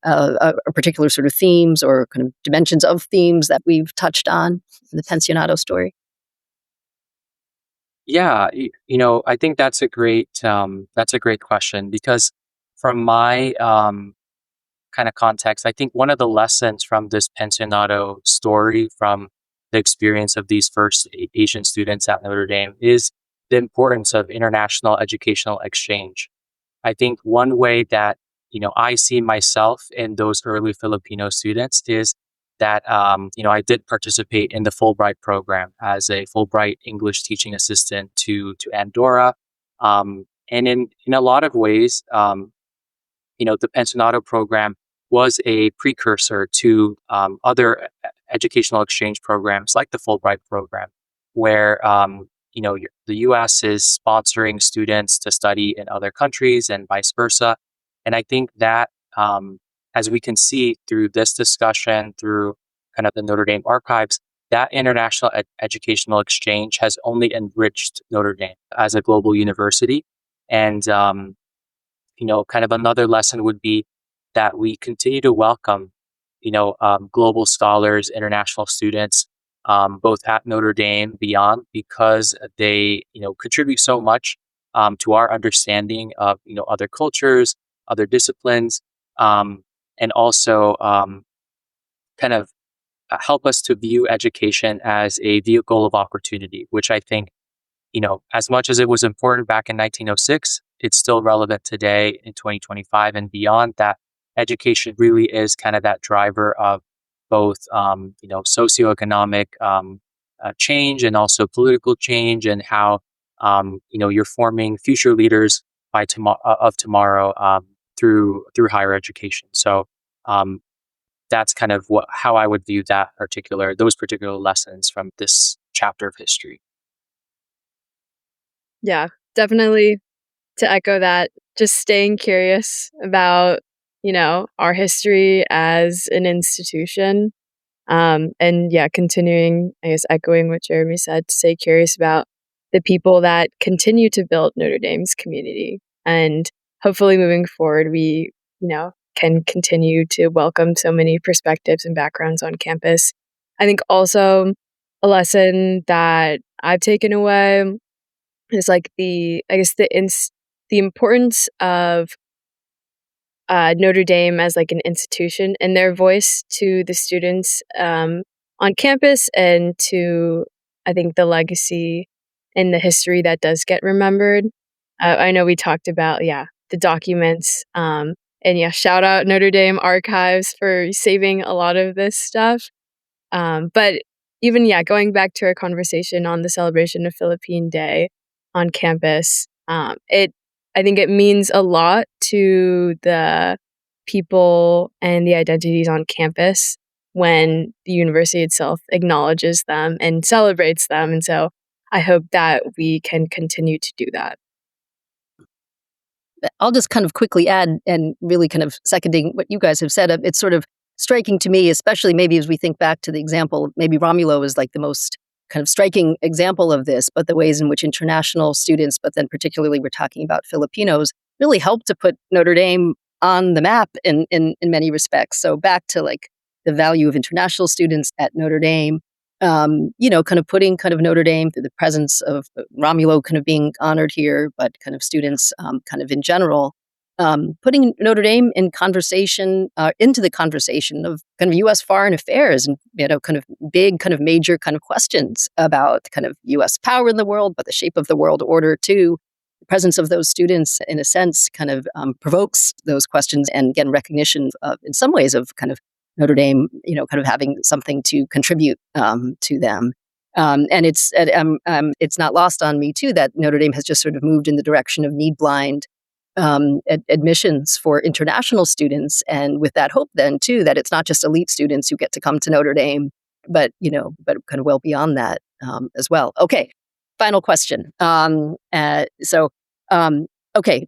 S2: a particular sort of themes or kind of dimensions of themes that we've touched on in the Pensionado story?
S1: yeah, I think that's a great question, because from my kind of context, I think one of the lessons from this Pensionado story, from the experience of these first Asian students at Notre Dame, is the importance of international educational exchange. I think one way that, I see myself in those early Filipino students is that, I did participate in the Fulbright program as a Fulbright English teaching assistant to Andorra. And in a lot of ways, the Pensionado program was a precursor to other educational exchange programs like the Fulbright program, where the U.S. is sponsoring students to study in other countries and vice versa. And I think that, as we can see through this discussion, through kind of the Notre Dame archives, that international educational exchange has only enriched Notre Dame as a global university. And, kind of another lesson would be that we continue to welcome, global scholars, international students, both at Notre Dame, beyond, because they, contribute so much to our understanding of, other cultures, other disciplines, and also kind of help us to view education as a vehicle of opportunity, which I think, as much as it was important back in 1906, it's still relevant today in 2025 and beyond. That education really is kind of that driver of both, socioeconomic change and also political change, and how, you're forming future leaders of tomorrow through higher education. So that's kind of how I would view those particular lessons from this chapter of history.
S3: Yeah, definitely to echo that, just staying curious about, our history as an institution. And yeah, continuing, I guess, echoing what Jeremy said, to stay curious about the people that continue to build Notre Dame's community. And hopefully moving forward, we, can continue to welcome so many perspectives and backgrounds on campus. I think also a lesson that I've taken away is like the importance of Notre Dame as like an institution and their voice to the students on campus, and to, I think, the legacy and the history that does get remembered. I know we talked about, the documents, and shout out Notre Dame archives for saving a lot of this stuff. But even, going back to our conversation on the celebration of Philippine Day on campus, I think it means a lot to the people and the identities on campus when the university itself acknowledges them and celebrates them. And so I hope that we can continue to do that.
S2: I'll just kind of quickly add, and really kind of seconding what you guys have said, it's sort of striking to me, especially maybe as we think back to the example, maybe Romulo is like the most kind of striking example of this, but the ways in which international students, but then particularly we're talking about Filipinos, really helped to put Notre Dame on the map in many respects. So back to like the value of international students at Notre Dame, kind of putting kind of Notre Dame through the presence of Romulo kind of being honored here, but kind of students kind of in general, putting Notre Dame in conversation, into the conversation of kind of U.S. foreign affairs and, kind of big, kind of major kind of questions about kind of U.S. power in the world, but the shape of the world order too. The presence of those students, in a sense, kind of provokes those questions, and again, recognition of, in some ways, of kind of Notre Dame, kind of having something to contribute to them. And it's not lost on me too that Notre Dame has just sort of moved in the direction of need-blind admissions for international students, and with that hope then too that it's not just elite students who get to come to Notre Dame, but kind of well beyond that as well. Okay, final question. Okay,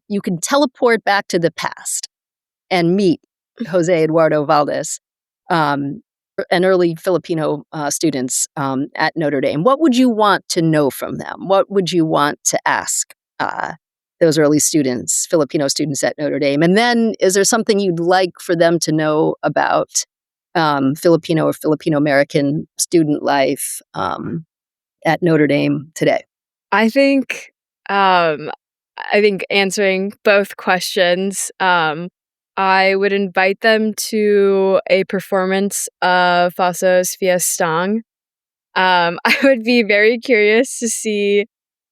S2: you can teleport back to the past and meet Jose Eduardo Valdez, and early Filipino students at Notre Dame. What would you want to know from them? What would you want to ask those early students, Filipino students at Notre Dame? And then is there something you'd like for them to know about Filipino or Filipino-American student life at Notre Dame today?
S3: I think answering both questions, I would invite them to a performance of Faso's Fiestang. I would be very curious to see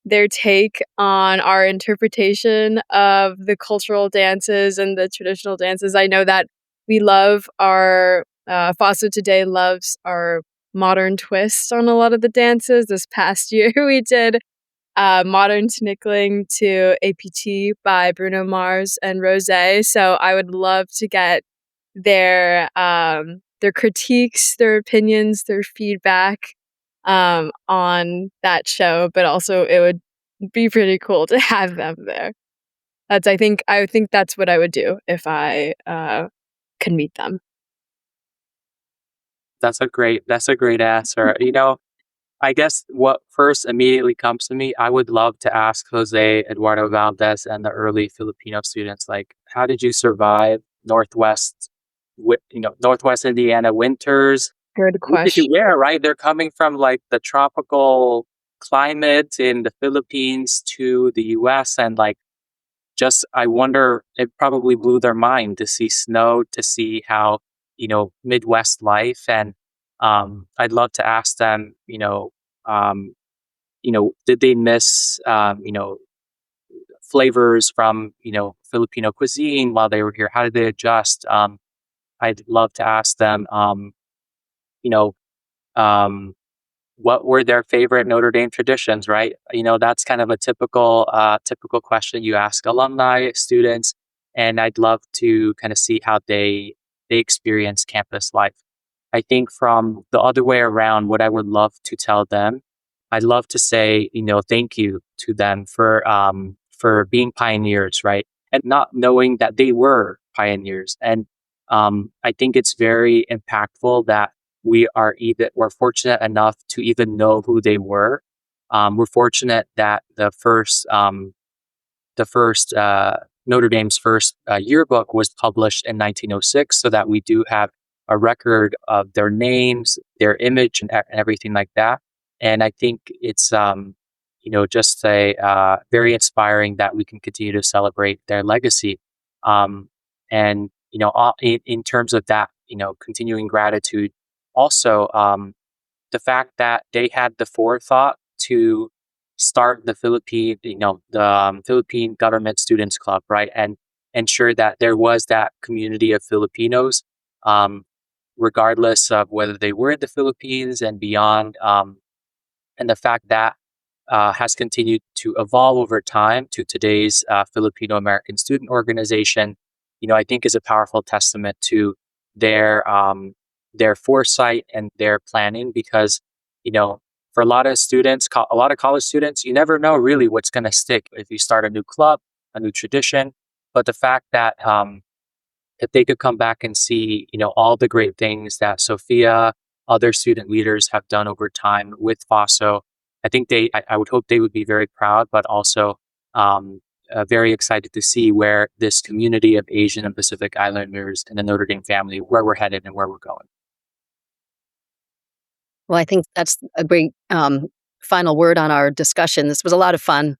S3: their take on our interpretation of the cultural dances and the traditional dances. I know that we love our, Faso today loves our modern twist on a lot of the dances. This past year we did Modern Snickling to APT by Bruno Mars and Rosé. So I would love to get their critiques, their opinions, their feedback on that show, but also it would be pretty cool to have them there. I think that's what I would do if I could meet them.
S1: That's a great answer. I guess what first immediately comes to me, I would love to ask Jose Eduardo Valdez and the early Filipino students, like, how did you survive Northwest Indiana winters?
S3: Good
S1: What did you
S3: question.
S1: wear, right? They're coming from like the tropical climate in the Philippines to the US, and like, just, I wonder, it probably blew their mind to see snow, to see how, Midwest life. And I'd love to ask them, um, did they miss, flavors from, Filipino cuisine while they were here? How did they adjust? I'd love to ask them, you know, um, what were their favorite Notre Dame traditions, right? That's kind of a typical question you ask alumni, students, and I'd love to kind of see how they experience campus life. I think from the other way around, what I would love to tell them, I'd love to say, thank you to them for being pioneers, right? And not knowing that they were pioneers. And I think it's very impactful that we're fortunate enough to even know who they were. We're fortunate that the first Notre Dame's first yearbook was published in 1906, so that we do have a record of their names, their image, and everything like that. And I think it's just very inspiring that we can continue to celebrate their legacy. And in terms of that, continuing gratitude, also the fact that they had the forethought to start the Philippine Government Students Club, right, and ensure that there was that community of Filipinos, regardless of whether they were in the Philippines and beyond, and the fact that has continued to evolve over time to today's Filipino American Student Organization, I think is a powerful testament to their foresight and their planning, because for a lot of students, a lot of college students, you never know really what's going to stick if you start a new club, a new tradition. But the fact that if they could come back and see, all the great things that Sophia, other student leaders have done over time with FOSO, I think I would hope they would be very proud, but also very excited to see where this community of Asian and Pacific Islanders in the Notre Dame family, where we're headed and where we're going.
S2: Well, I think that's a great final word on our discussion. This was a lot of fun,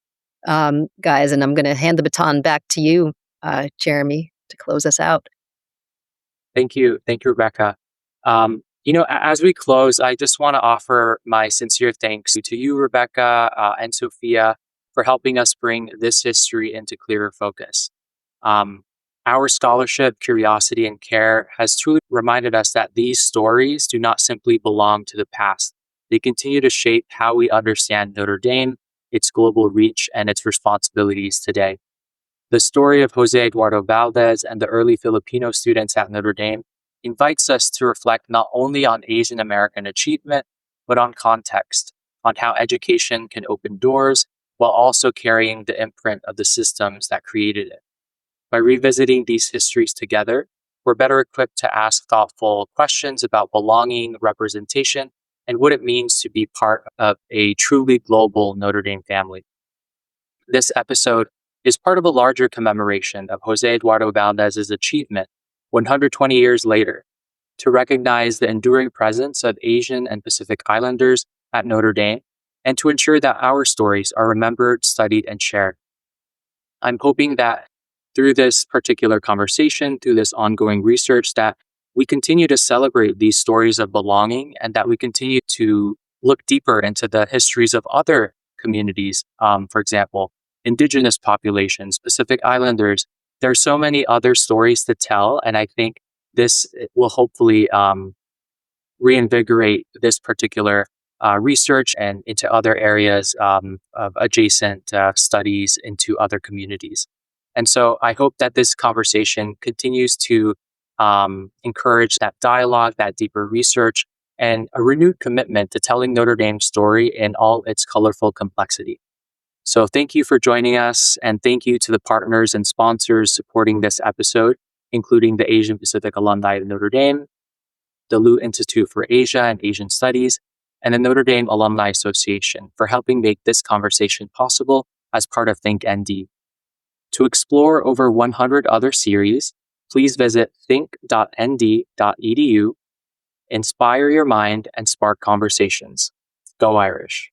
S2: guys, and I'm going to hand the baton back to you, Jeremy, to close us out.
S1: Thank you, Rebecca. As we close, I just want to offer my sincere thanks to you, Rebecca, and Sophia, for helping us bring this history into clearer focus. Our scholarship, curiosity, and care has truly reminded us that these stories do not simply belong to the past. They continue to shape how we understand Notre Dame, its global reach, and its responsibilities today. The story of Jose Eduardo Valdez and the early Filipino students at Notre Dame invites us to reflect not only on Asian American achievement, but on context, on how education can open doors while also carrying the imprint of the systems that created it. By revisiting these histories together, we're better equipped to ask thoughtful questions about belonging, representation, and what it means to be part of a truly global Notre Dame family. This episode is part of a larger commemoration of Jose Eduardo Valdez's achievement 120 years later, to recognize the enduring presence of Asian and Pacific Islanders at Notre Dame, and to ensure that our stories are remembered, studied, and shared. I'm hoping that through this particular conversation, through this ongoing research, that we continue to celebrate these stories of belonging, and that we continue to look deeper into the histories of other communities. For example, Indigenous populations, Pacific Islanders. There are so many other stories to tell, and I think this will hopefully reinvigorate this particular research and into other areas of adjacent studies into other communities. And so I hope that this conversation continues to encourage that dialogue, that deeper research, and a renewed commitment to telling Notre Dame's story in all its colorful complexity. So thank you for joining us, and thank you to the partners and sponsors supporting this episode, including the Asian Pacific Alumni of Notre Dame, the Lu Institute for Asia and Asian Studies, and the Notre Dame Alumni Association for helping make this conversation possible as part of Think ND. To explore over 100 other series, please visit think.nd.edu. Inspire your mind and spark conversations. Go Irish.